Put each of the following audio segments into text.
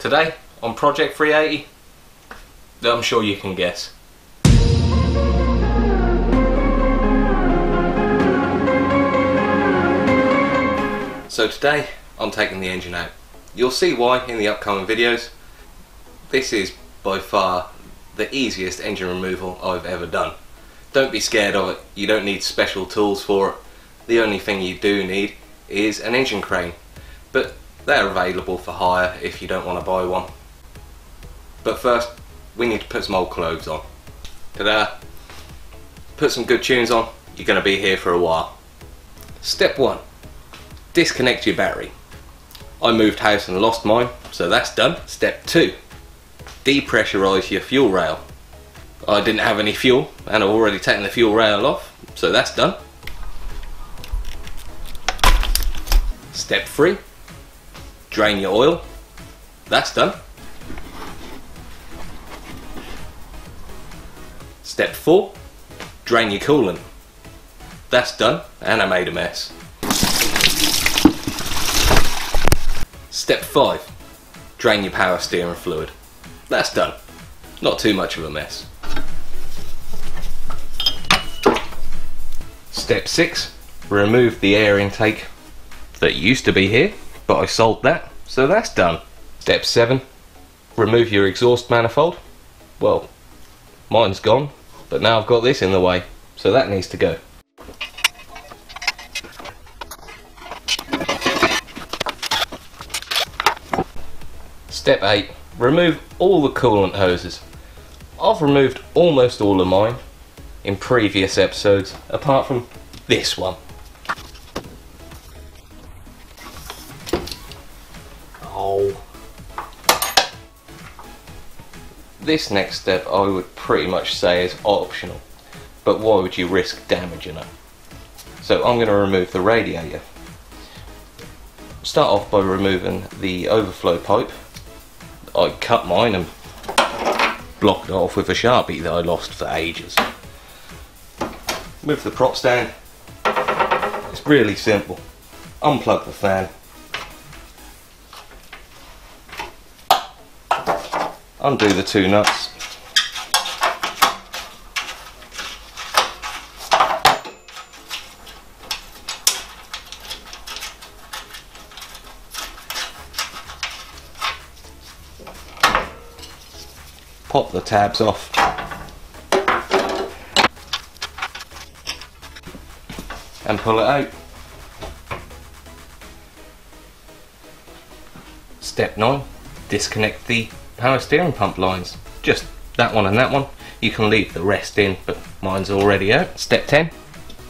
Today on Project 380, I'm sure you can guess. So today I'm taking the engine out. You'll see why in the upcoming videos. This is by far the easiest engine removal I've ever done. Don't be scared of it, you don't need special tools for it. The only thing you do need is an engine crane, but they're available for hire if you don't want to buy one. But first we need to put some old clothes on. Ta-da! Put some good tunes on, you're going to be here for a while. Step 1. Disconnect your battery. I moved house and lost mine, so that's done. Step 2. Depressurise your fuel rail. I didn't have any fuel and I've already taken the fuel rail off, so that's done. Step 3. Drain your oil. That's done. Step 4. Drain your coolant. That's done, and I made a mess. Step 5. Drain your power steering fluid. That's done. Not too much of a mess. Step 6. Remove the air intake that used to be here, but I sold that, so that's done. Step 7. Remove your exhaust manifold. Well, mine's gone, but now I've got this in the way, so that needs to go. Step 8. Remove all the coolant hoses. I've removed almost all of mine in previous episodes, apart from this one. Oh. This next step I would pretty much say is optional, but why would you risk damaging it? So I'm going to remove the radiator. Start off by removing the overflow pipe. I cut mine and blocked it off with a Sharpie that I lost for ages. Move the prop stand. It's really simple. Unplug the fan. Undo the 2 nuts. Pop the tabs off. And pull it out. Step 9. Disconnect the power steering pump lines. Just that one and that one. You can leave the rest in, but mine's already out. Step 10.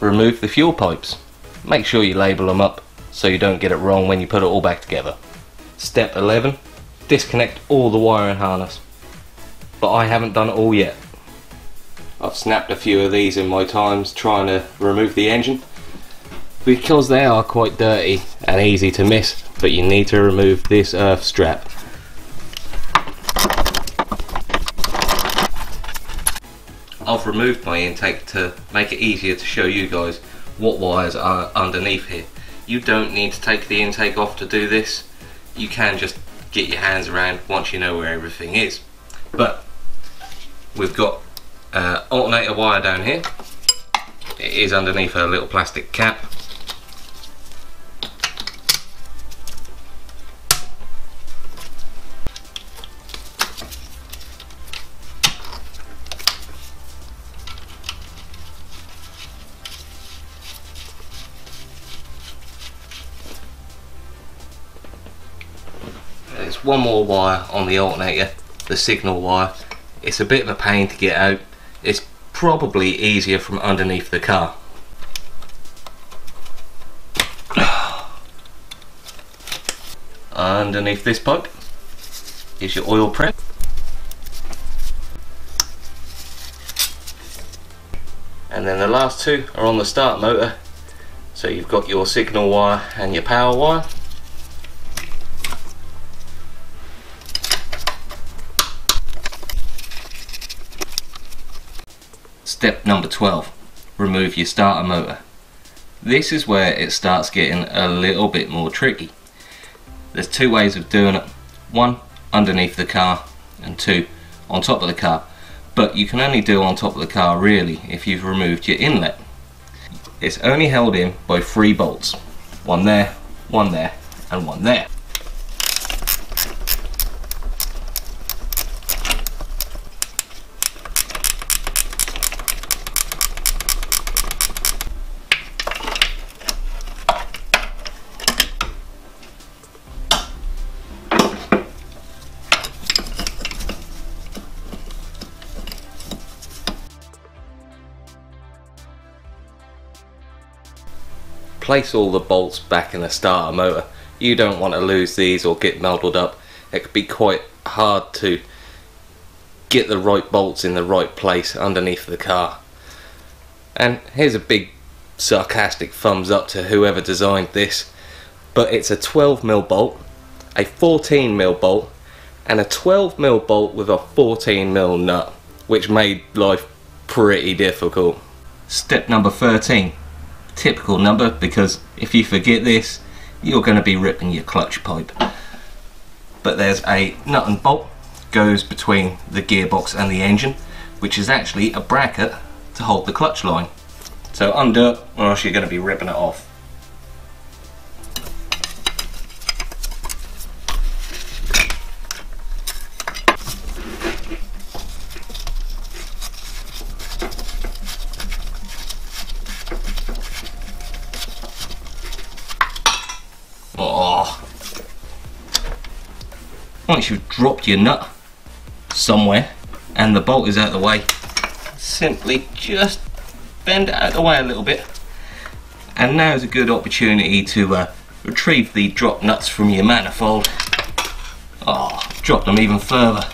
Remove the fuel pipes. Make sure you label them up so you don't get it wrong when you put it all back together. Step 11. Disconnect all the wiring harness. But I haven't done it all yet. I've snapped a few of these in my times trying to remove the engine, because they are quite dirty and easy to miss, but you need to remove this earth strap. I've removed my intake to make it easier to show you guys what wires are underneath here. You don't need to take the intake off to do this. You can just get your hands around once you know where everything is. But we've got alternator wire down here. It is underneath a little plastic cap. There's one more wire on the alternator, the signal wire. It's a bit of a pain to get out. It's probably easier from underneath the car. Underneath this pipe is your oil prep. And then the last 2 are on the start motor. So you've got your signal wire and your power wire. Step number 12. Remove your starter motor. This is where it starts getting a little bit more tricky. There's 2 ways of doing it. One, underneath the car and 2 on top of the car, but you can only do on top of the car really if you've removed your inlet. It's only held in by 3 bolts, 1 there, 1 there and 1 there. Place all the bolts back in the starter motor. You don't want to lose these or get muddled up. It could be quite hard to get the right bolts in the right place underneath the car. And here's a big sarcastic thumbs up to whoever designed this, but it's a 12mm bolt, a 14mm bolt and a 12mm bolt with a 14mm nut, which made life pretty difficult. Step number 13. Typical number, because if you forget this you're going to be ripping your clutch pipe. But there's a nut and bolt goes between the gearbox and the engine, which is actually a bracket to hold the clutch line. So undo it or else you're going to be ripping it off. Once you've dropped your nut somewhere and the bolt is out of the way, simply just bend it out of the way a little bit, and now is a good opportunity to retrieve the drop nuts from your manifold. Drop them even further.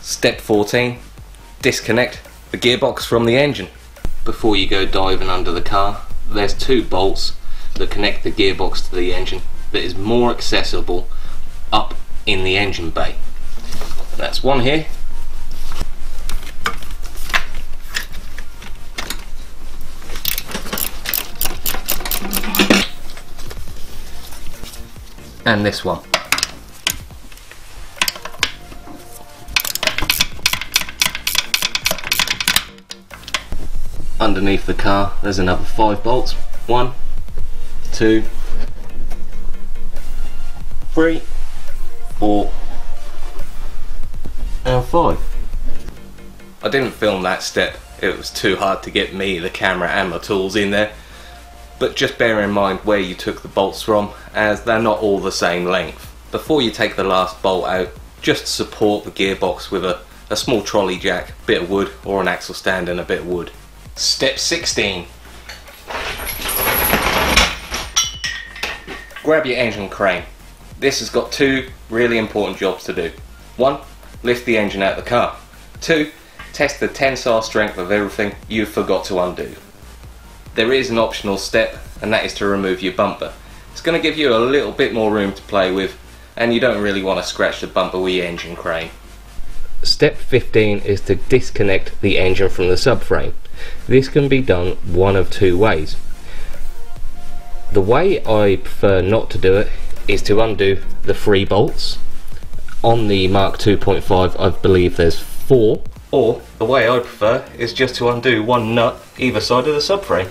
Step 14. Disconnect the gearbox from the engine. Before you go diving under the car, there's 2 bolts that connect the gearbox to the engine that is more accessible up in the engine bay. That's one here, and this one. Underneath the car there's another 5 bolts. 1, 2, 3, 4 and 5. I didn't film that step, it was too hard to get me, the camera and my tools in there, but just bear in mind where you took the bolts from, as they're not all the same length. Before you take the last bolt out, just support the gearbox with a small trolley jack, bit of wood or an axle stand and a bit of wood. Step 16. Grab your engine crane. This has got 2 really important jobs to do. 1, lift the engine out of the car. 2, test the tensile strength of everything you forgot to undo. There is an optional step, and that is to remove your bumper. It's going to give you a little bit more room to play with, and you don't really want to scratch the bumper with your engine crane. Step 15 is to disconnect the engine from the subframe. This can be done one of 2 ways. The way I prefer not to do it is to undo the 3 bolts. On the Mark 2.5 I believe there's 4, or the way I prefer is just to undo 1 nut either side of the subframe.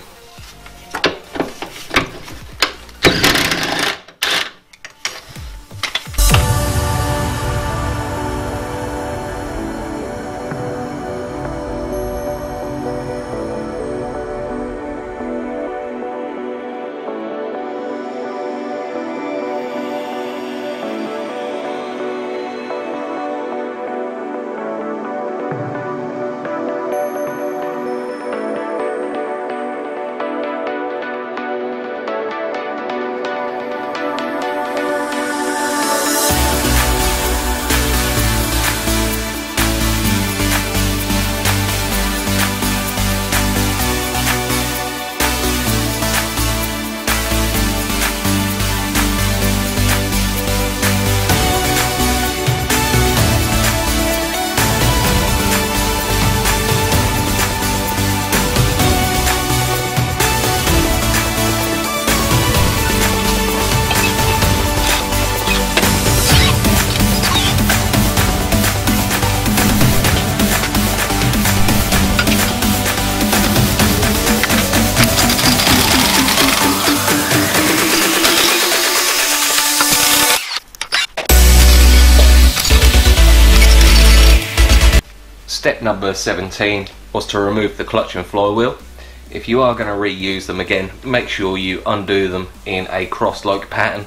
Step number 17 was to remove the clutch and flywheel. If you are going to reuse them again, make sure you undo them in a cross-like pattern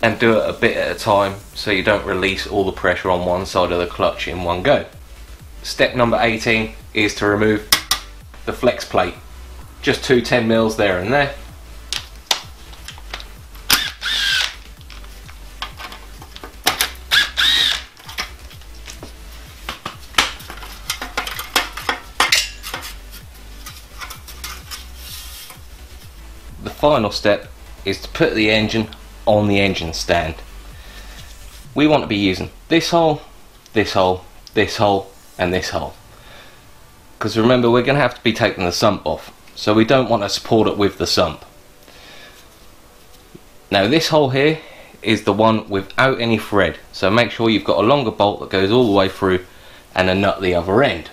and do it a bit at a time so you don't release all the pressure on one side of the clutch in one go. Step number 18 is to remove the flex plate. Just two 10mm there and there. The final step is to put the engine on the engine stand. We want to be using this hole, this hole, this hole and this hole, because remember we're going to have to be taking the sump off, so we don't want to support it with the sump. Now this hole here is the one without any thread, so make sure you've got a longer bolt that goes all the way through and a nut the other end.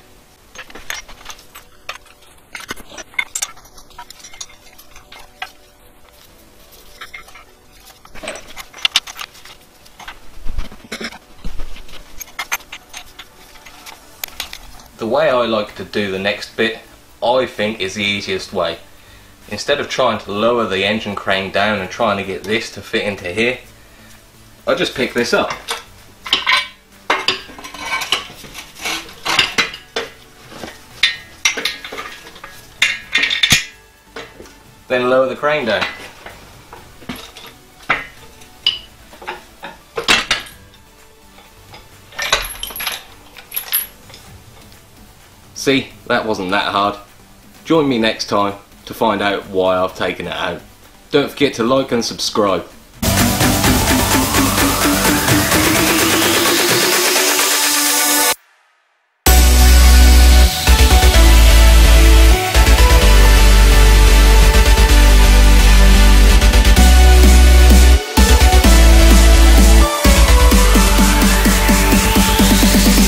The way I like to do the next bit, I think, is the easiest way. Instead of trying to lower the engine crane down and trying to get this to fit into here, I just pick this up. Then lower the crane down. See, that wasn't that hard. Join me next time to find out why I've taken it out. Don't forget to like and subscribe.